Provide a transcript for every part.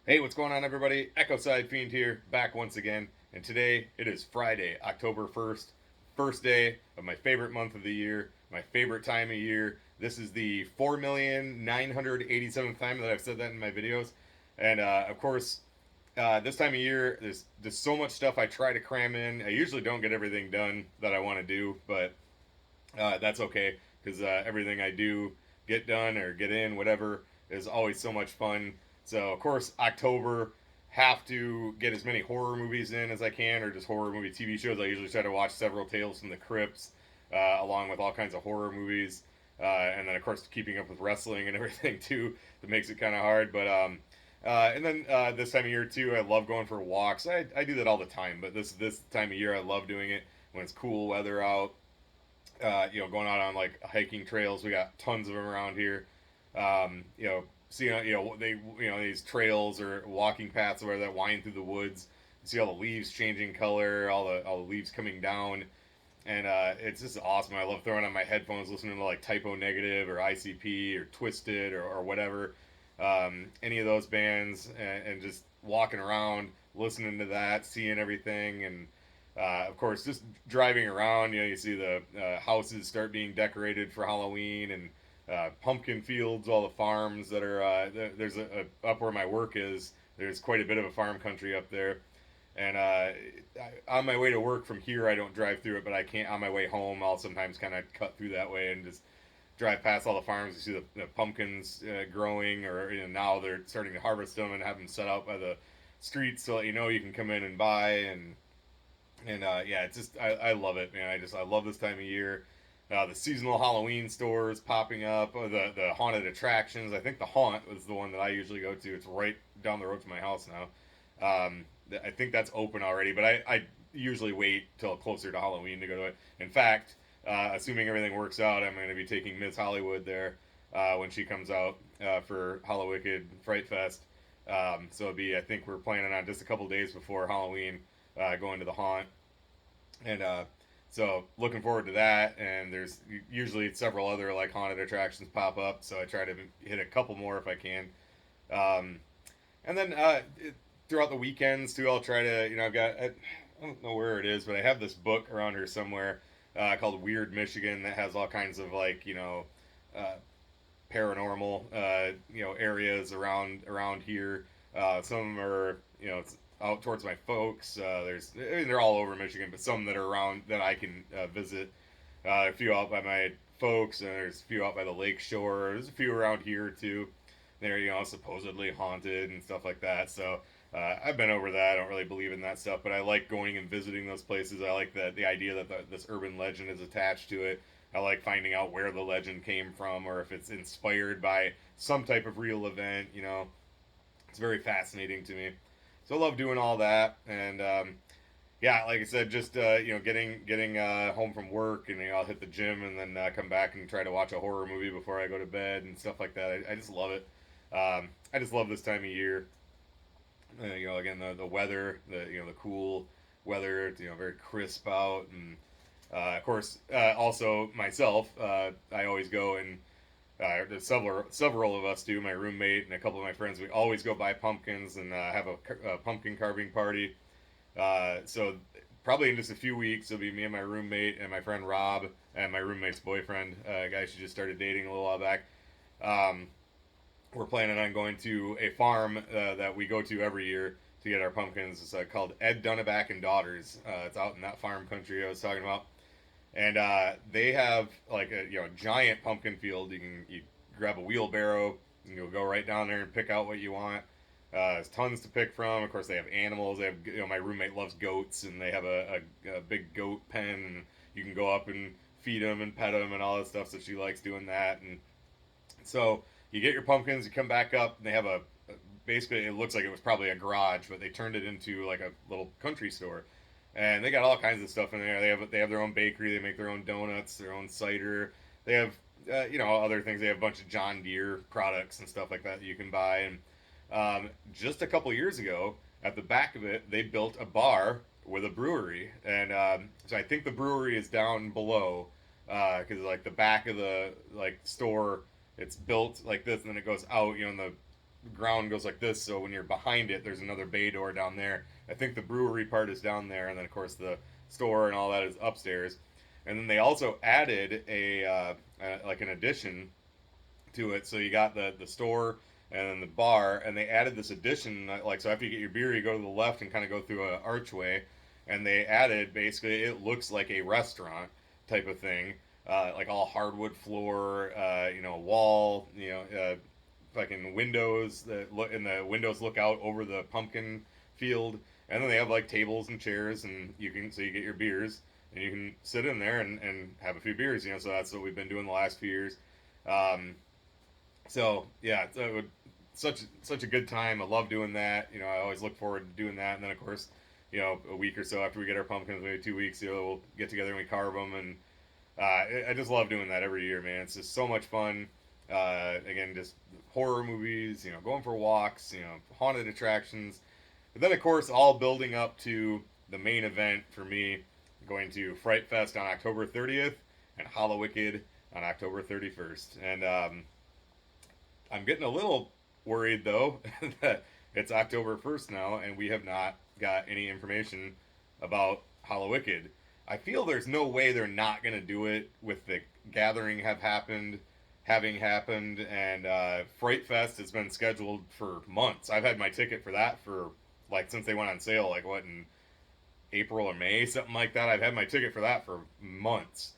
Hey, what's going on, everybody? Echo Side Fiend here, back once again. And today it is Friday, October 1st, first day of my favorite month of the year, my favorite time of year. This is the 4,987th time that I've said that in my videos. And of course, this time of year, there's so much stuff I try to cram in. I usually don't get everything done that I want to do, but that's okay because everything I do get done or get in, whatever, is always so much fun. So, of course, October, have to get as many horror movies in as I can, or just horror movie TV shows. I usually try to watch several Tales from the Crypts, along with all kinds of horror movies. And then, of course, keeping up with wrestling and everything, too, that makes it kind of hard. But, and then this time of year, too, I love going for walks. I do that all the time, but this time of year, I love doing it when it's cool weather out. Going out on like hiking trails. We got tons of them around here. Seeing these trails or walking paths where that wind through the woods. You see all the leaves changing color, all the leaves coming down, and it's just awesome. I love throwing on my headphones, listening to like Typo Negative or ICP or Twisted or whatever, any of those bands, and just walking around, listening to that, seeing everything, and of course, just driving around, you see the houses start being decorated for Halloween, and pumpkin fields, all the farms that are there's up where my work is. There's quite a bit of a farm country up there, and on my way to work from here, I don't drive through it, but I can't. On my way home, I'll sometimes kind of cut through that way and just drive past all the farms. You see the pumpkins growing, or now they're starting to harvest them and have them set out by the streets so that you can come in and buy and yeah, it's just I love it, man. I love this time of year. The seasonal Halloween stores popping up, or the haunted attractions. I think the Haunt was the one that I usually go to. It's right down the road from my house now. I think that's open already, but I usually wait till closer to Halloween to go to it. In fact, assuming everything works out, I'm going to be taking Miss Hollywood there when she comes out for Hallowicked Fright Fest. So I think we're planning on just a couple days before Halloween going to the Haunt, and so looking forward to that. And there's usually several other like haunted attractions pop up, so I try to hit a couple more if I can. Um, and then throughout the weekends too, I'll try to I don't know where it is, but I have this book around here somewhere called Weird Michigan that has all kinds of like uh, paranormal areas around here. Some of them are it's out towards my folks. They're all over Michigan, but some that are around that I can visit. A few out by my folks, and there's a few out by the lake shore. There's a few around here too. They're supposedly haunted and stuff like that. So I've been over that. I don't really believe in that stuff, but I like going and visiting those places. I like the idea that this urban legend is attached to it. I like finding out where the legend came from, or if it's inspired by some type of real event. It's very fascinating to me. So I love doing all that, and yeah, like I said, just getting home from work, and I'll hit the gym, and then come back and try to watch a horror movie before I go to bed and stuff like that. I just love it. I just love this time of year. Again, the weather, the cool weather. It's, very crisp out, and of course, also myself, I always go and there's several of us do. My roommate and a couple of my friends. We always go buy pumpkins and have a pumpkin carving party. So probably in just a few weeks, it'll be me and my roommate and my friend Rob and my roommate's boyfriend, a guy she just started dating a little while back. Um, we're planning on going to a farm that we go to every year to get our pumpkins. It's called Ed Dunaback and Daughters. It's out in that farm country I was talking about, and they have like a giant pumpkin field. You grab a wheelbarrow and you'll go right down there and pick out what you want. There's tons to pick from. Of course, they have animals. They have my roommate loves goats, and they have a big goat pen, and you can go up and feed them and pet them and all that stuff. So she likes doing that, and so you get your pumpkins. You come back up, and they have basically it looks like it was probably a garage, but they turned it into like a little country store, and they got all kinds of stuff in there. They have their own bakery. They make their own donuts, their own cider. They have other things. They have a bunch of John Deere products and stuff like that you can buy. And just a couple years ago, at the back of it, they built a bar with a brewery, and so I think the brewery is down below because like the back of the like store, it's built like this, and then it goes out, in the ground goes like this, so when you're behind it, there's another bay door down there. I think the brewery part is down there, and then of course the store and all that is upstairs. And then they also added like an addition to it. So you got the store and then the bar, and they added this addition. Like, so after you get your beer, you go to the left and kind of go through an archway, and they added basically it looks like a restaurant type of thing, like all hardwood floor, wall, fucking windows that look, and the windows look out over the pumpkin field, and then they have like tables and chairs, and you get your beers. And you can sit in there and have a few beers, So that's what we've been doing the last few years. So yeah, such a good time. I love doing that. I always look forward to doing that. And then of course, a week or so after we get our pumpkins, maybe 2 weeks, we'll get together and we carve them. And I just love doing that every year, man. It's just so much fun. Again, just horror movies, going for walks, haunted attractions. But then of course, all building up to the main event for me, going to Fright Fest on October 30th and Hallowicked on October 31st. And I'm getting a little worried though that it's October 1st now and we have not got any information about Hallowicked. I feel there's no way they're not going to do it with the gathering having happened, and Fright Fest has been scheduled for months. I've had my ticket for that for since they went on sale, in April or May, something like that. I've had my ticket for that for months.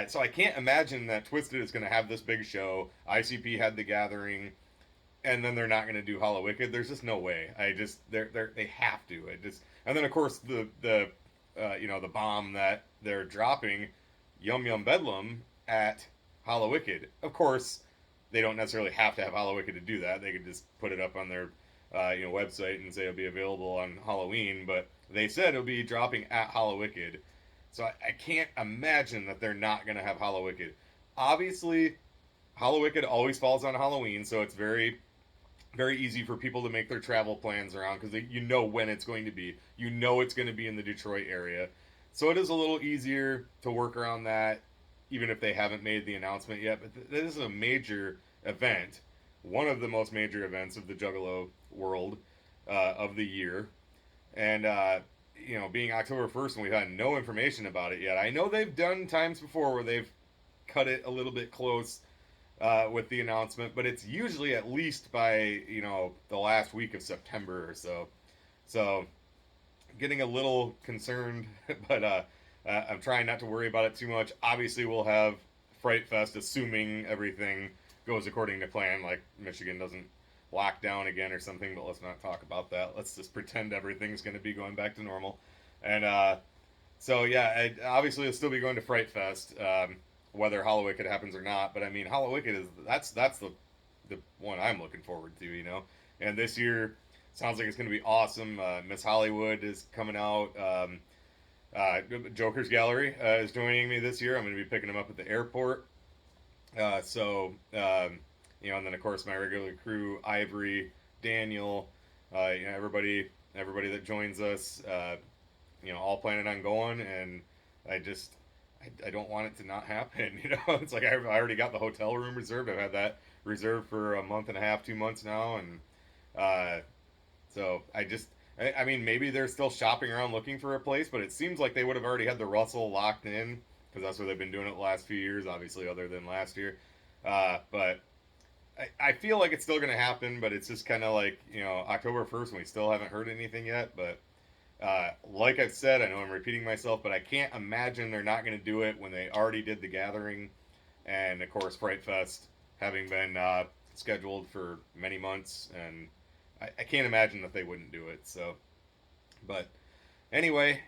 So I can't imagine that Twisted is going to have this big show. ICP had the gathering, and then they're not going to do Hallowicked. There's just no way. They have to. And then of course the bomb that they're dropping, Yum Yum Bedlam at Hallowicked. Of course, they don't necessarily have to have Hallowicked to do that. They could just put it up on their website and say it'll be available on Halloween, but they said it'll be dropping at Hallowicked. So I can't imagine that they're not going to have Hallowicked. Obviously, Hallowicked always falls on Halloween, so it's very, very easy for people to make their travel plans around because you know when it's going to be. You know it's going to be in the Detroit area. So it is a little easier to work around that, even if they haven't made the announcement yet. But this is a major event, one of the most major events of the Juggalo world of the year. And, being October 1st and we've had no information about it yet. I know they've done times before where they've cut it a little bit close with the announcement, but it's usually at least by, the last week of September or so. So, getting a little concerned, but I'm trying not to worry about it too much. Obviously, we'll have Fright Fest, assuming everything goes according to plan, like Michigan doesn't lock down again or something, but let's not talk about that. Let's just pretend everything's going to be going back to normal. And so, yeah, obviously, it'll still be going to Fright Fest, whether Hallowicked happens or not. But, I mean, Hallowicked that's the one I'm looking forward to, And this year, sounds like it's going to be awesome. Miss Hollywood is coming out. Joker's Gallery is joining me this year. I'm going to be picking them up at the airport. And then of course my regular crew, Ivory, Daniel, everybody that joins us, all planning on going, and I don't want it to not happen. It's like I already got the hotel room reserved. I've had that reserved for a month and a half, 2 months now, and so I mean, maybe they're still shopping around looking for a place, but it seems like they would have already had the Russell locked in because that's where they've been doing it the last few years, obviously, other than last year. But I feel like it's still going to happen, but it's just kind of like, October 1st, and we still haven't heard anything yet. But like I've said, I know I'm repeating myself, but I can't imagine they're not going to do it when they already did the gathering. And, of course, Fright Fest having been scheduled for many months, and I can't imagine that they wouldn't do it. So, but anyway,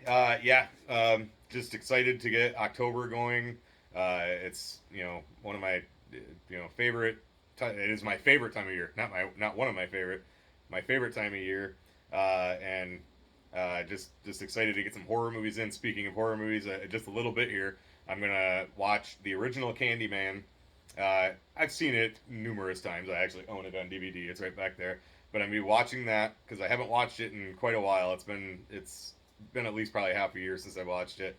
just excited to get October going. It's one of my favorite. It is my favorite time of year. Not one of my favorite. My favorite time of year. And just excited to get some horror movies in. Speaking of horror movies, just a little bit here. I'm gonna watch the original Candyman. I've seen it numerous times. I actually own it on DVD. It's right back there. But I'm gonna be watching that because I haven't watched it in quite a while. It's been at least probably half a year since I watched it.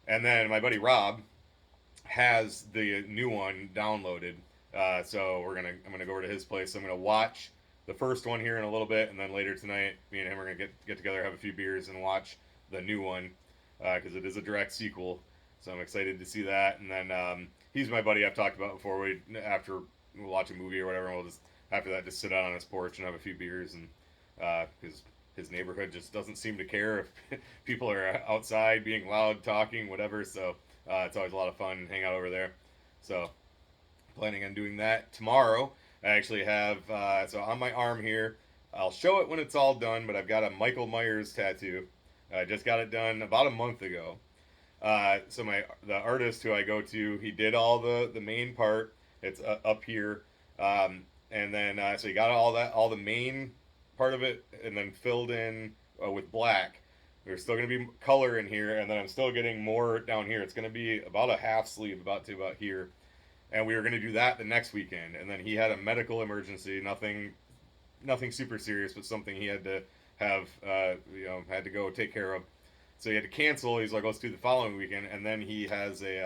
And then my buddy Rob has the new one downloaded. So I'm gonna go over to his place. I'm gonna watch the first one here in a little bit, and then later tonight, me and him are gonna get together, have a few beers, and watch the new one because it is a direct sequel. So I'm excited to see that. And then he's my buddy I've talked about before. We after we'll watch a movie or whatever, we'll just after that just sit out on his porch and have a few beers, and because his neighborhood just doesn't seem to care if people are outside being loud, talking, whatever. So it's always a lot of fun hang out over there. So planning on doing that tomorrow. I actually have so on my arm here. I'll show it when it's all done, but I've got a Michael Myers tattoo. I just got it done about a month ago. So the artist who I go to, he did all the main part. It's up here, and then so he got all the main part of it, and then filled in with black. There's still gonna be color in here, and then I'm still getting more down here. It's gonna be about a half sleeve, about here, and we were gonna do that the next weekend. And then he had a medical emergency, nothing super serious, but something he had to have, had to go take care of. So he had to cancel. He's like, let's do the following weekend. And then he has he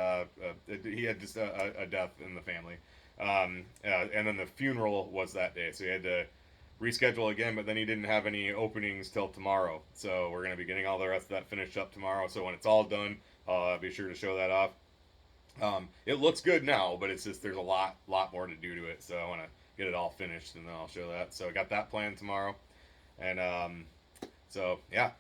had just a death in the family. And then the funeral was that day. So he had to reschedule again, but then he didn't have any openings till tomorrow. So we're going to be getting all the rest of that finished up tomorrow. So when it's all done, I'll be sure to show that off. It looks good now, but it's just there's a lot more to do to it. So I want to get it all finished, and then I'll show that. So I got that planned tomorrow. And so, yeah.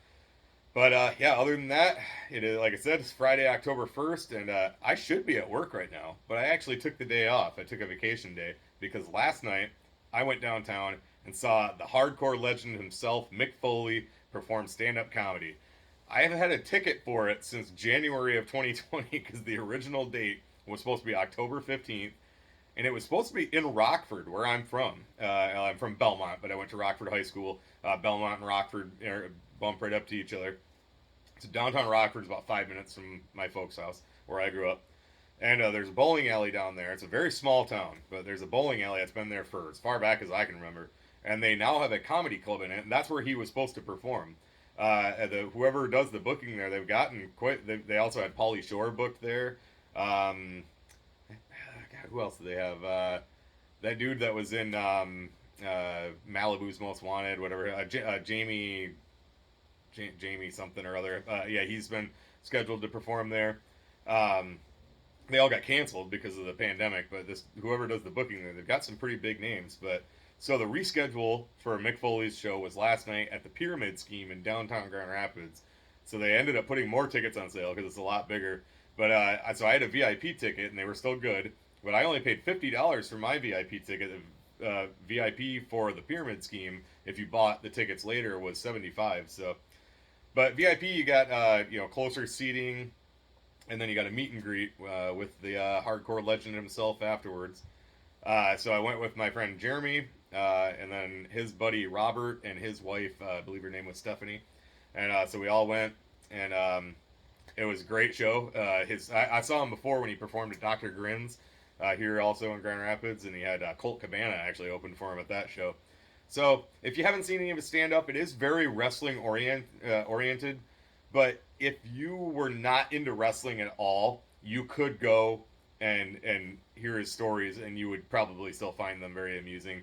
But other than that, it is like I said, it's Friday, October 1st, and I should be at work right now, but I actually took the day off. I took a vacation day because last night I went downtown and saw the hardcore legend himself, Mick Foley, perform stand-up comedy. I have had a ticket for it since January of 2020 because the original date was supposed to be October 15th, and it was supposed to be in Rockford, where I'm from. I'm from Belmont, but I went to Rockford High School. Belmont and Rockford bump right up to each other. So downtown Rockford is about 5 minutes from my folks' house, where I grew up. And there's a bowling alley down there. It's a very small town, but there's a bowling alley that's been there for as far back as I can remember. And they now have a comedy club in it, and that's where he was supposed to perform. Whoever does the booking there, they've gotten quite. They also had Pauly Shore booked there. God, who else do they have? That dude that was in Malibu's Most Wanted, whatever. Jamie something or other. He's been scheduled to perform there. They all got canceled because of the pandemic, but whoever does the booking there, they've got some pretty big names. But so the reschedule for Mick Foley's show was last night at the Pyramid Scheme in downtown Grand Rapids. So they ended up putting more tickets on sale because it's a lot bigger. But so I had a VIP ticket, and they were still good. But I only paid $50 for my VIP ticket. VIP for the Pyramid Scheme, if you bought the tickets later, was $75. So, but VIP, you got closer seating, and then you got a meet and greet with the hardcore legend himself afterwards. So I went with my friend Jeremy, and then his buddy Robert and his wife, I believe her name was Stephanie, and so we all went, and it was a great show. I saw him before when he performed at Dr. Grin's here also in Grand Rapids, and he had Colt Cabana actually opened for him at that show. So if you haven't seen any of his stand-up, it is very wrestling oriented, but if you were not into wrestling at all, you could go and hear his stories, and you would probably still find them very amusing.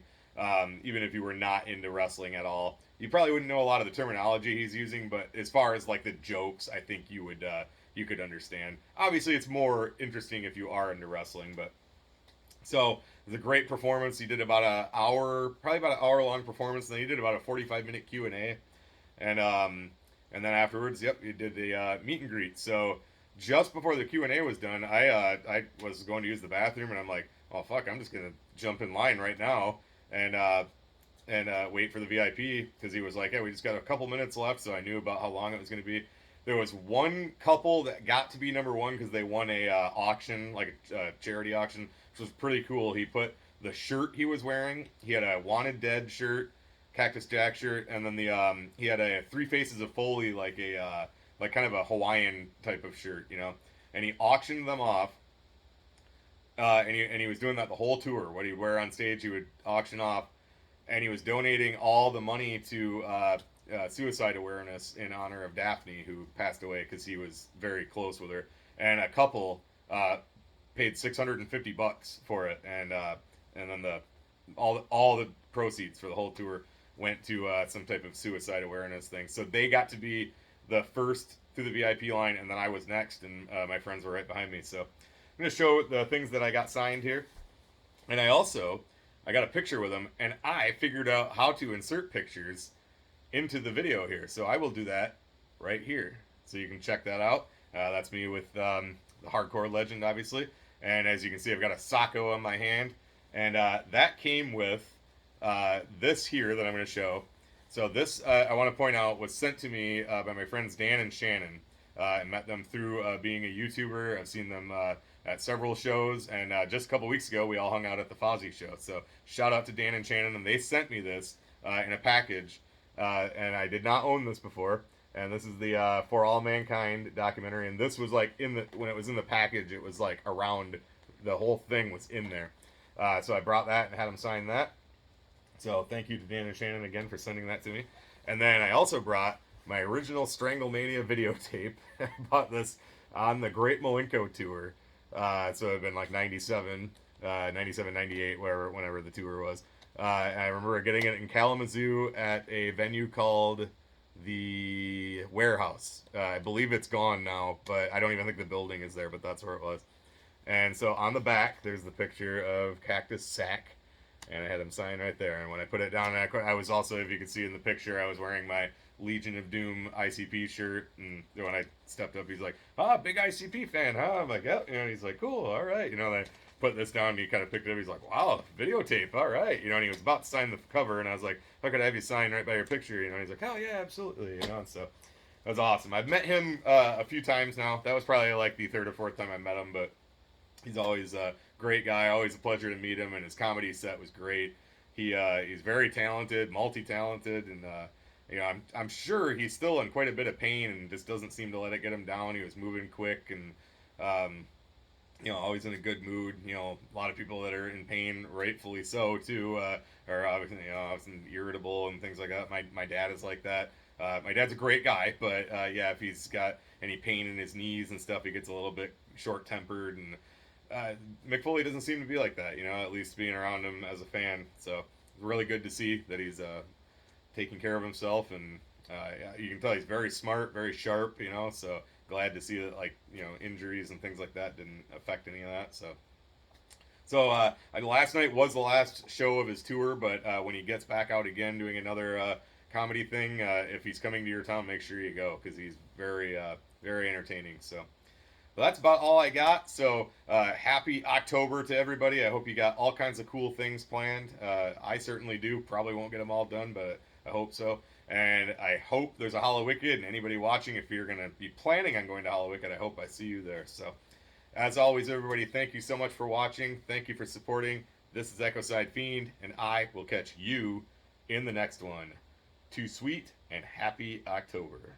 Even if you were not into wrestling at all, you probably wouldn't know a lot of the terminology he's using, but as far as like the jokes, I think you could understand. Obviously, it's more interesting if you are into wrestling, but so it was a great performance. He did about an hour, probably about an hour-long performance, and then he did about a 45-minute Q&A, and then afterwards, he did the meet and greet. So just before the Q&A was done, I was going to use the bathroom, and I'm like, oh fuck, I'm just gonna jump in line right now and wait for the VIP, because he was like, hey, we just got a couple minutes left, so I knew about how long it was going to be. There was one couple that got to be number one because they won a auction, like a charity auction, which was pretty cool. He put the shirt he was wearing. He had a Wanted Dead shirt, Cactus Jack shirt, and then he had a Three Faces of Foley, like kind of a Hawaiian type of shirt, and he auctioned them off. And he was doing that the whole tour. What he'd wear on stage, he would auction off, and he was donating all the money to suicide awareness in honor of Daphne, who passed away because he was very close with her. And a couple paid $650 for it, and then all the proceeds for the whole tour went to some type of suicide awareness thing. So they got to be the first through the VIP line, and then I was next, and my friends were right behind me. So I'm going to show the things that I got signed here. And I got a picture with them, and I figured out how to insert pictures into the video here. So I will do that right here. So you can check that out. That's me with the hardcore legend, obviously. And as you can see, I've got a Sacco on my hand. And that came with this here that I'm going to show. So this, I want to point out, was sent to me by my friends Dan and Shannon. I met them through being a YouTuber. I've seen them at several shows. And just a couple weeks ago, we all hung out at the Fozzy show. So shout out to Dan and Shannon. And they sent me this in a package. And I did not own this before. And this is the For All Mankind documentary. And this was like when it was in the package, it was like around, the whole thing was in there. So I brought that and had them sign that. So thank you to Dan and Shannon again for sending that to me. And then I also brought my original Stranglemania videotape. I bought this on the Great Malenko tour. So it'd been like 97, 98, whenever the tour was. I remember getting it in Kalamazoo at a venue called the Warehouse. I believe it's gone now, but I don't even think the building is there, but that's where it was. And so on the back, there's the picture of Cactus Sack, and I had him sign right there. And when I put it down, I was also, if you can see in the picture, I was wearing my Legion of Doom ICP shirt, and when I stepped up, he's like, big ICP fan, huh? I'm like, yeah, and he's like, cool, all right, and I put this down, and he kind of picked it up, he's like, wow, videotape, all right, and he was about to sign the cover, and I was like, how could I have you sign right by your picture, and he's like, oh, yeah, absolutely, and so that was awesome. I've met him a few times now. That was probably like the third or fourth time I met him, but he's always a great guy, always a pleasure to meet him, and his comedy set was great. He's very talented, multi-talented, and I'm sure he's still in quite a bit of pain and just doesn't seem to let it get him down. He was moving quick and, always in a good mood. A lot of people that are in pain, rightfully so, too, are obviously, often irritable and things like that. My dad is like that. My dad's a great guy, but, if he's got any pain in his knees and stuff, he gets a little bit short-tempered. And Mick Foley doesn't seem to be like that, at least being around him as a fan. So it's really good to see that he's taking care of himself, and you can tell he's very smart, very sharp, so glad to see that, injuries and things like that didn't affect any of that. So last night was the last show of his tour, but when he gets back out again doing another comedy thing, if he's coming to your town, make sure you go, because he's very, very entertaining. So that's about all I got. So happy October to everybody. I hope you got all kinds of cool things planned. I certainly do. Probably won't get them all done, but I hope so. And I hope there's a Hallowicked, and anybody watching, if you're going to be planning on going to Hallowicked, I hope I see you there. So as always, everybody, thank you so much for watching. Thank you for supporting. This is Ecocide Fiend, and I will catch you in the next one. Too sweet and happy October.